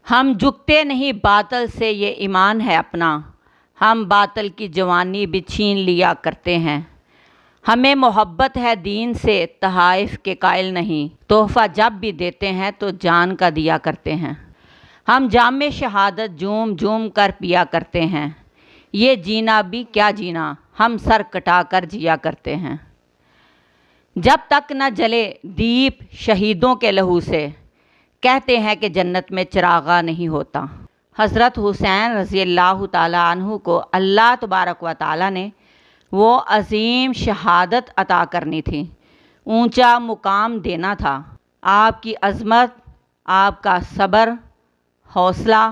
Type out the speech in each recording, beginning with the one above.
ہم جھکتے نہیں باطل سے، یہ ایمان ہے اپنا، ہم باطل کی جوانی بھی چھین لیا کرتے ہیں۔ ہمیں محبت ہے دین سے، تحائف کے قائل نہیں، تحفہ جب بھی دیتے ہیں تو جان کا دیا کرتے ہیں۔ ہم جام شہادت جھوم جھوم کر پیا کرتے ہیں، یہ جینا بھی کیا جینا، ہم سر کٹا کر جیا کرتے ہیں۔ جب تک نہ جلے دیپ شہیدوں کے لہو سے، کہتے ہیں کہ جنت میں چراغاں نہیں ہوتا۔ حضرت حسین رضی اللہ تعالیٰ عنہ کو اللہ تبارک و تعالیٰ نے وہ عظیم شہادت عطا کرنی تھی، اونچا مقام دینا تھا۔ آپ کی عظمت، آپ کا صبر، حوصلہ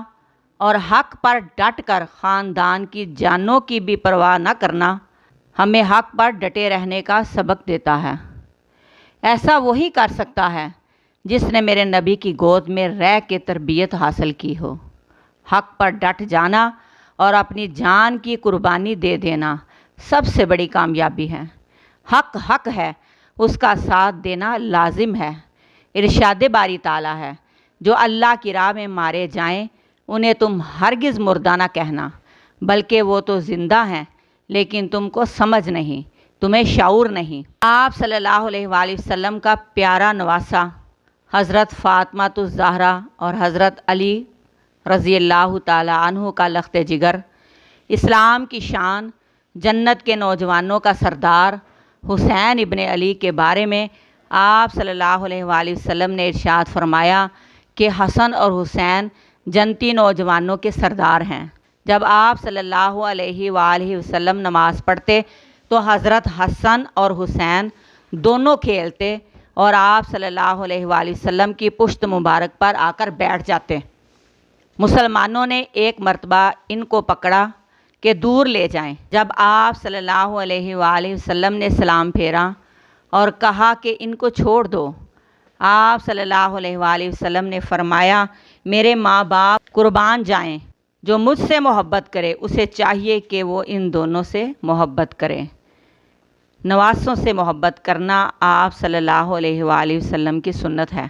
اور حق پر ڈٹ کر خاندان کی جانوں کی بھی پرواہ نہ کرنا ہمیں حق پر ڈٹے رہنے کا سبق دیتا ہے۔ ایسا وہی کر سکتا ہے جس نے میرے نبی کی گود میں رہ کے تربیت حاصل کی ہو۔ حق پر ڈٹ جانا اور اپنی جان کی قربانی دے دینا سب سے بڑی کامیابی ہے۔ حق حق ہے، اس کا ساتھ دینا لازم ہے۔ ارشاد باری تعالیٰ ہے، جو اللہ کی راہ میں مارے جائیں انہیں تم ہرگز مردہ نہ کہنا، بلکہ وہ تو زندہ ہیں لیکن تم کو سمجھ نہیں، تمہیں شعور نہیں۔ آپ صلی اللہ علیہ وآلہ وسلم کا پیارا نواسہ حضرت فاطمہ الزہرا اور حضرت علی رضی اللہ تعالیٰ عنہ کا لخت جگر، اسلام کی شان، جنت کے نوجوانوں کا سردار حسین ابن علی کے بارے میں آپ صلی اللہ علیہ وآلہ وسلم نے ارشاد فرمایا کہ حسن اور حسین جنتی نوجوانوں کے سردار ہیں۔ جب آپ صلی اللہ علیہ وآلہ وسلم نماز پڑھتے تو حضرت حسن اور حسین دونوں کھیلتے اور آپ صلی اللہ علیہ وآلہ وسلم کی پشت مبارک پر آ کر بیٹھ جاتے۔ مسلمانوں نے ایک مرتبہ ان کو پکڑا کہ دور لے جائیں۔ جب آپ صلی اللہ علیہ وآلہ وسلم نے سلام پھیرا اور کہا کہ ان کو چھوڑ دو، آپ صلی اللہ علیہ وآلہ وسلم نے فرمایا، میرے ماں باپ قربان جائیں، جو مجھ سے محبت کرے اسے چاہیے کہ وہ ان دونوں سے محبت کرے۔ نواسوں سے محبت کرنا آپ صلی اللہ علیہ وآلہ وسلم کی سنت ہے۔